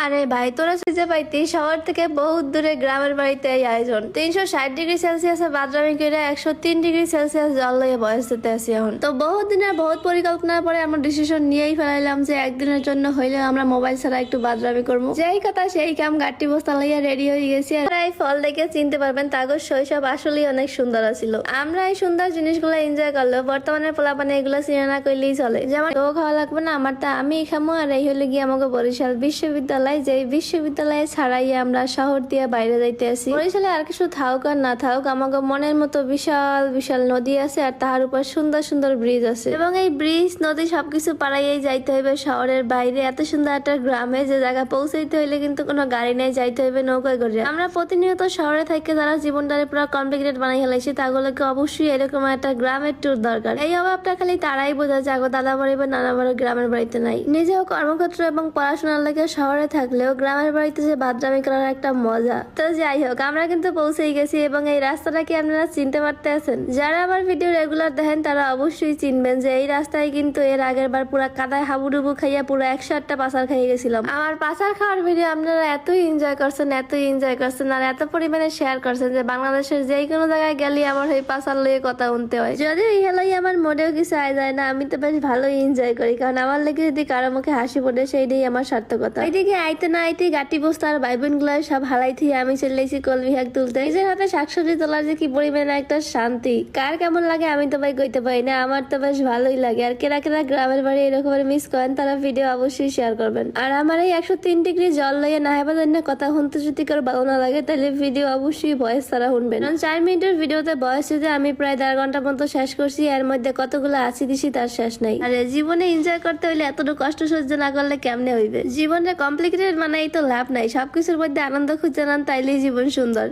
আরে ভাই তোরা খুঁজে পাইতি শহর থেকে বহুত দূরে গ্রামের বাড়িতে এই আয়োজন 360 ডিগ্রি সেলসিয়াসে বাদরামি করে 103 ডিগ্রি সেলসিয়াস জল লইয়ে বয়স দিতে আসি এখন তো বহুত দিনের বহুত পরিকল্পনার পরে আমরা ডিসিশন নিয়েই ফেলাইলাম যে একদিনের জন্য হইলে আমরা মোবাইল ছাড়া একটু বাদরামি করবো। যেই কথা সেই কাম গাটি বস্তা লইয়া রেডি হয়ে গেছি। এই ফল দেখে চিনতে পারবেন তাগর শৈশব আসলেই অনেক সুন্দর ছিল। আমরা এই সুন্দর জিনিসগুলো এনজয় করলেও বর্তমানে পোলাপানে এগুলো চিনে না করলেই চলে। যেমন তো খাওয়া লাগবে না আমারটা আমি খামো আর এই হলে গিয়ে আমাকে বরিশাল বিশ্ববিদ্যালয় যে বিশ্ববিদ্যালয়ে ছাড়াই আমরা শহর দিয়ে বাইরে যাইতে আসি। বরিশালে আর কিছু থাকুক আর না থাকুক আমাকে মনের মতো বিশাল বিশাল নদী আছে আর তার উপর সুন্দর সুন্দর ব্রিজ আছে এবং এই ব্রিজ নদী সবকিছু পাড়াইয়েই যাইতে হইবে শহরের বাইরে এত সুন্দর একটা গ্রামে যে জায়গা পৌঁছাইতে হইলে কিন্তু কোনো গাড়ি নেই, যাইতে হইবে নৌকায় করে। আমরা প্রতিনিয়ত শহরে থেকে যারা জীবনটারে পুরো কমপ্লিকেটেড বানাই ফেলাইছি তাগুলোকে অবশ্যই এরকম একটা গ্রামের ট্যুর দরকার। এই অভাবটা খালি তারাই বোঝা যায় দাদা বাড়ি বা নানা বাড়ি গ্রামের বাড়িতে নাই। নিজেও কর্মক্ষেত্র এবং পড়াশোনার লেগে শহরে থাকলেও গ্রামের বাড়িতে যে বাদরামি করার একটা মজা। তো যাই হোক আমরা কিন্তু পৌঁছেই গেছি এবং এই রাস্তাটা কি আপনারা চিনতে পারতে আছেন? যারা আমার ভিডিও রেগুলার দেখেন তারা অবশ্যই চিনবেন যে এই রাস্তায় কিন্তু এর আগের বার পুরা কাদায় হাবুডুবু খাইয়া পুরো 108টা পাচার খাইয়ে গেছিলাম। আমার পাচার খাওয়ার ভিডিও আপনারা এতই এনজয় করছেন আর এত পরিমাণে শেয়ার করছেন যে বাংলাদেশের যে কোনো জায়গায় গেলে আমার এই পাচার লইয়ে কথা শুনতে হয়। যদিও ইহালাই আমার মোটেও কিছু আয় যায় না, আমি তো বেশ ভালোই এনজয় করি কারণ আমার লেগে যদি কারো মুখে হাসি পড়ে সেইটাই আমার সার্থকতা। এইদিকে আইতে না আইতে গাটি বস্তা আর ভাই বোন গুলা সব হালাই থিয়ে আমি চলেছি কলমি শাক তুলতে। নিজের হাতে শাকসবজি তোলার যে কি পরিমাণে একটা শান্তি, কার কেমন লাগে আমি তো ভাই কইতে পারি না, আমার তো বেশ ভালোই লাগে। আর কেরা কেরা গ্রামের বাড়ি এরকম মিস করেন তারা ভিডিও অবশ্যই শেয়ার করবেন। আর আমার এই 103 ডিগ্রি জল লইয়ে না হেবা জন্য কথা শুনতে যদি কারো ভালো না লাগে তাহলে ভিডিও অবশ্যই ভয়েস ছাড়া শুনবেন। 4 মিনিটের ভিডিওতে বয়স যে আমি প্রায় 1.5 ঘন্টা মতো শেষ করছি, এর মধ্যে কতগুলো আছি দিছি তার শেষ নাই। আরে জীবনে এনজয় করতে হইলে এতটুকু কষ্ট সহ্য না করলে কেমনে হইবে? জীবনে কমপ্লিকেটেড মানে তো লাভ নাই, সবকিছুর মধ্যে আনন্দ খুঁজে নেন তাইলেই জীবন সুন্দর।